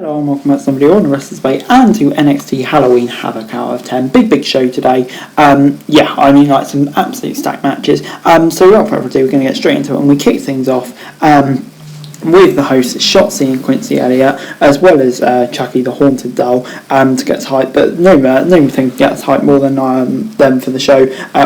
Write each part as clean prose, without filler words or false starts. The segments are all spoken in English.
Hello and welcome back to somebody on the rest of the way and to NXT Halloween Havoc out of 10. Big show today. Like some absolute stacked matches. So without further ado, we're going to get straight into it and we kick things off with the hosts Shotzi and Quincy Elliott, as well as Chucky the Haunted Doll, to get hype, but no thing gets hype more than them for the show,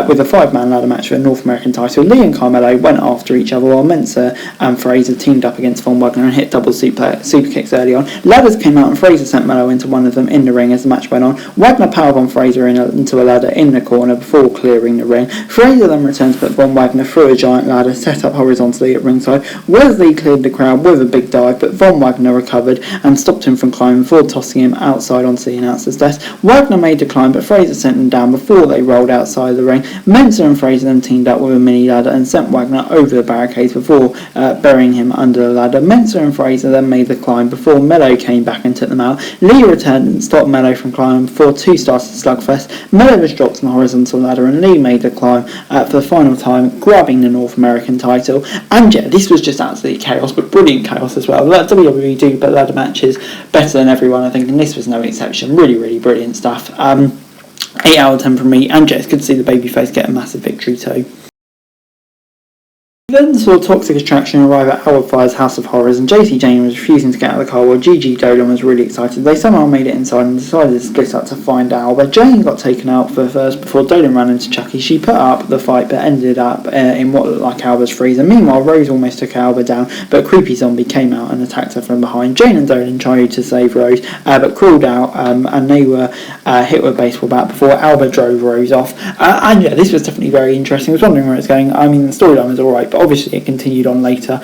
with a 5-man ladder match for the North American title. Lee and Carmelo went after each other while Mensa and Fraser teamed up against Von Wagner and hit double super kicks early on. Ladders came out and Fraser sent Melo into one of them in the ring as the match went on. Wagner powerbomb Fraser into a ladder in the corner before clearing the ring. Fraser then returned to put Von Wagner through a giant ladder set up horizontally at ringside. Wesley cleared the crowd with a big dive, but Von Wagner recovered and stopped him from climbing before tossing him outside onto the announcer's desk. Wagner made the climb, but Fraser sent him down before they rolled outside the ring. Mensa and Fraser then teamed up with a mini ladder and sent Wagner over the barricades before burying him under the ladder. Mensa and Fraser then made the climb before Melo came back and took them out. Lee returned and stopped Melo from climbing before two started slugfest. Melo was dropped on the horizontal ladder and Lee made the climb for the final time, grabbing the North American title. And yeah, this was just absolutely chaos, but brilliant chaos as well. WWE do but ladder matches better than everyone, I think, and this was no exception. Really brilliant stuff. 8 out of 10 from me, and yeah, it's good to see the babyface get a massive victory too. We then saw Toxic Attraction arrive at Howard Fire's House of Horrors, and JC Jane was refusing to get out of the car while Gigi Dolan was really excited. They somehow made it inside and decided to split up to find out, but Jane got taken out first before Dolan ran into Chucky. She put up the fight but ended up in what looked like Alba's freezer. Meanwhile, Rose almost took Alba down, but a creepy zombie came out and attacked her from behind. Jane and Dolan tried to save Rose, but crawled out and they were hit with a baseball bat before Alba drove Rose off. And yeah, this was definitely very interesting. I was wondering where it's going. I mean, the storyline was alright, but obviously it continued on later,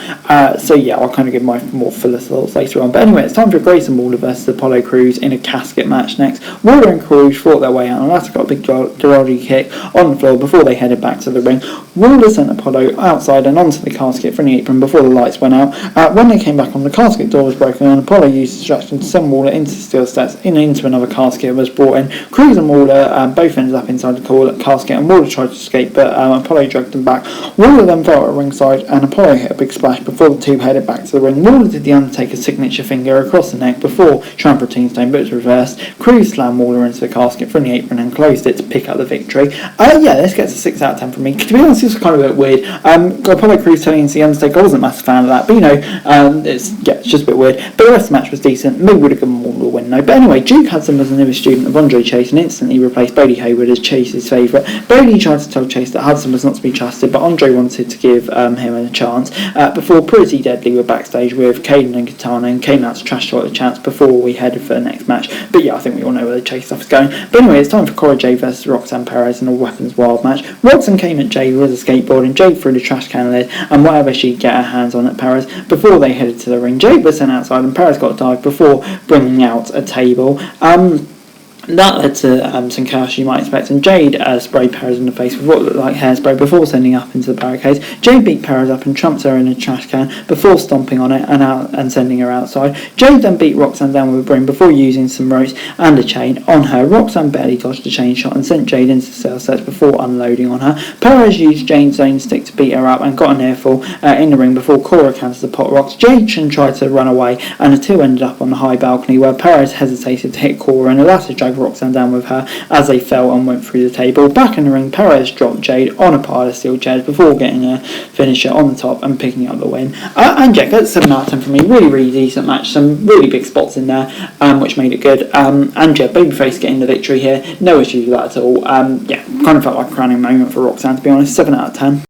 so yeah, I'll kind of give my more fuller thoughts later on. But anyway, it's time for Grayson Waller versus Apollo Crews in a casket match next. Waller and Crews fought their way out and Latta got a big Dorothy kick on the floor before they headed back to the ring. Waller sent Apollo outside and onto the casket from the apron before the lights went out. When they came back on, the casket door was broken and Apollo used distraction to send Waller into the steel steps into another casket was brought in. Crews and Waller both ended up inside the casket and Waller tried to escape, but Apollo dragged them back. Waller then fell at ringside and Apollo hit a big splash before the two headed back to the ring. Waller did the Undertaker's signature finger across the neck before trying for a tombstone, but it was reversed. Crews slammed Waller into the casket from the apron and closed it to pick up the victory. This gets a 6 out of 10 from me. To be honest, this was kind of a bit weird. Apollo Crews turning into the Undertaker, I wasn't a massive fan of that, but it's just a bit weird. But the rest of the match was decent. Maybe would have given Waller a win though. But anyway, Duke Hudson was the newest student of Andre Chase and instantly replaced Brody Hayward as Chase's favourite. Brody tried to tell Chase that Hudson was not to be trusted, but Andre wanted to give him a chance. Before Pretty Deadly were backstage with Caden and Katana and came out to trash talk the chance before we headed for the next match. But yeah, I think we all know where the Chase stuff is going. But anyway, it's time for Cora Jade versus Roxanne Perez in a Weapons Wild match. Roxanne came at Jade with a skateboard and Jade threw the trash can lid and whatever she could get her hands on at Perez before they headed to the ring. Jade was sent outside and Perez got a dive before bringing out a table. That led to some chaos you might expect, and Jade sprayed Perez in the face with what looked like hairspray before sending up into the barricades. Jade beat Perez up and trumped her in a trash can before stomping on it and sending her outside. Jade then beat Roxanne down with a broom before using some ropes and a chain on her. Roxanne barely dodged the chain shot and sent Jade into the cell sets before unloading on her. Perez used Jade's own stick to beat her up and got an earful in the ring before Cora countered the pot rocks. Jade tried to run away and the two ended up on the high balcony where Perez hesitated to hit Cora and the latter dragged Roxanne down with her as they fell and went through the table. Back in the ring, Perez dropped Jade on a pile of steel chairs before getting a finisher on the top and picking up the win. And yeah, that's 7 out of 10 for me. Really decent match. Some really big spots in there, which made it good. And yeah, babyface getting the victory here. No issues with that at all. Kind of felt like a crowning moment for Roxanne, to be honest. 7 out of 10.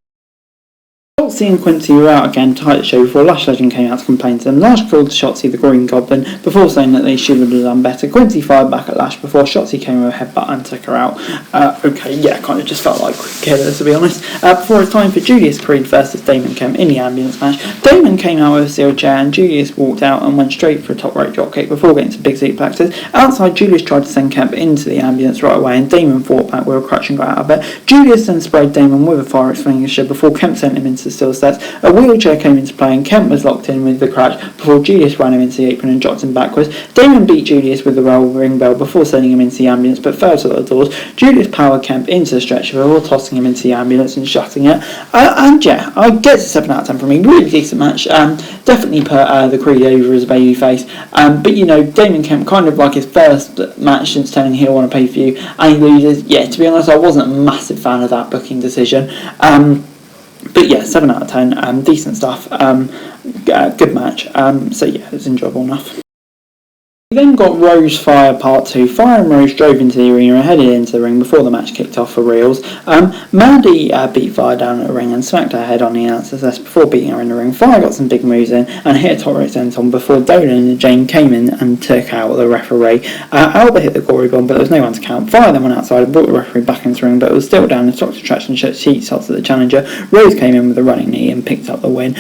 Shotzi and Quincy were out again to hype the show before Lash Legend came out to complain to them. Lash called Shotzi the Green Goblin before saying that they should have done better. Quincy fired back at Lash before Shotzi came with a headbutt and took her out. Kind of just felt like quick killers, to be honest. Before it's time for Julius Creed versus Damon Kemp in the ambulance match. Damon came out with a steel chair and Julius walked out and went straight for a top rope dropkick before getting to big suplexes. Outside, Julius tried to send Kemp into the ambulance right away and Damon fought back with a crutch and got out of it. Julius then sprayed Damon with a fire extinguisher before Kemp sent him into the steel steps. A wheelchair came into play and Kemp was locked in with the crutch before Julius ran him into the apron and dropped him backwards. Damon beat Julius with the ring bell before sending him into the ambulance but fell to the doors. Julius powered Kemp into the stretcher before tossing him into the ambulance and shutting it. And yeah, I guess a 7 out of 10 from me. Really decent match. Definitely put the Creed over as a babyface. But you know, Damon Kemp, kind of like his first match since turning heel on a pay-per-view, and he loses. Yeah, to be honest, I wasn't a massive fan of that booking decision. But yeah, 7 out of 10. Decent stuff. Good match. So yeah, it was enjoyable enough. We then got Rose Fire Part 2. Fire and Rose drove into the arena and headed into the ring before the match kicked off for reals. Mandy beat Fire down at the ring and smacked her head on the announcer's desk before beating her in the ring. Fire got some big moves in and hit a top rope senton before Dolan and Jane came in and took out the referee. Alba hit the gory bomb, but there was no one to count. Fire then went outside and brought the referee back into the ring, but it was still down. The Doctor Traction shot sheet shots at the challenger. Rose came in with a running knee and picked up the win.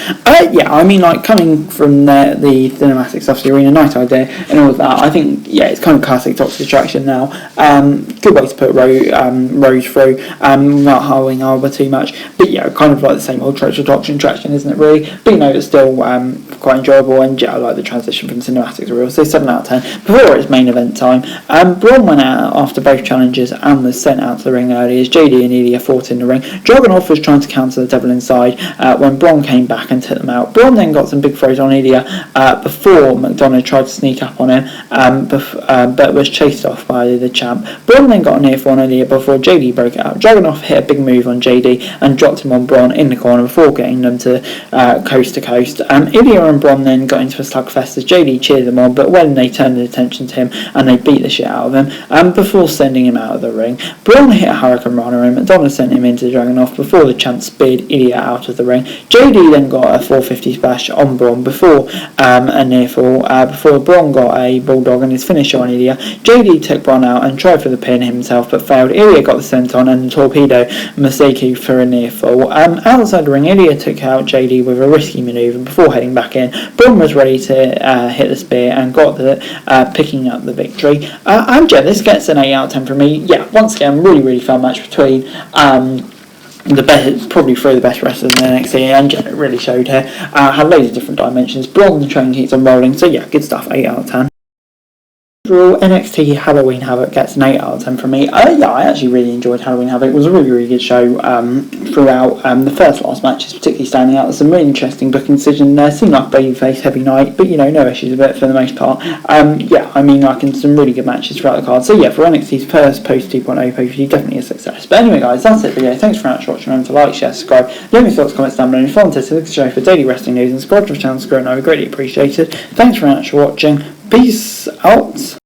Yeah, I mean, like, coming from the cinematics stuff, the arena night idea and all of that, I think, yeah, it's kind of classic Toxic Attraction now. Good way to put Rose through without harrowing Alba too much. But yeah, kind of like the same old Toxic Attraction, isn't it, really? But you know, it's still quite enjoyable, and yeah, I like the transition from cinematics to real. So 7 out of 10. Before its main event time, Braun went out after both challenges and was sent out to the ring early as JD and Ilya fought in the ring. Dragunov was trying to counter the Devil Inside when Braun came back and took them out. Braun then got some big throws on Ilya before McDonough tried to sneak up on him. But was chased off by the champ. Braun then got a near fall on Ilya before JD broke out. Dragunov hit a big move on JD and dropped him on Braun in the corner before getting them to coast. Ilya and Braun then got into a slugfest as JD cheered them on, but when they turned their attention to him and they beat the shit out of him before sending him out of the ring. Braun hit a Hurricane Runner and McDonough sent him into Dragunov before the champ speared Ilya out of the ring. JD then got a 450 splash on Braun before a near fall before Braun got a bulldog and his finisher on Ilya. JD took Braun out and tried for the pin himself but failed. Ilya got the senton and the torpedo Masaki for a near fall. Outside the ring, Ilya took out JD with a risky manoeuvre before heading back in. Braun was ready to hit the spear and got the picking up the victory. And yeah, this gets an 8 out of 10 from me. Yeah, once again, really fun match between the best, probably 3 of the best wrestlers in NXT, and it really showed here. Had loads of different dimensions. Braun, the train keeps on rolling, so yeah, good stuff. 8 out of 10. Overall, NXT Halloween Havoc gets an 8 out of 10 from me. Yeah, I actually really enjoyed Halloween Havoc. It was a really good show throughout. The last match is particularly standing out. There's some really interesting booking decision there. Seemed like babyface heavy night, but you know, no issues with it for the most part. Yeah, I mean, like, in some really good matches throughout the card. So yeah, for NXT's first post 2.0 pay-per-view, definitely a success. But anyway, guys, that's it for the video. Thanks very much for watching. Remember to like, share, subscribe. Leave me thoughts, comments down below. And if you want to see the show for daily wrestling news and subscribe to the channel, I would greatly appreciate it. Thanks very much for watching. Peace out.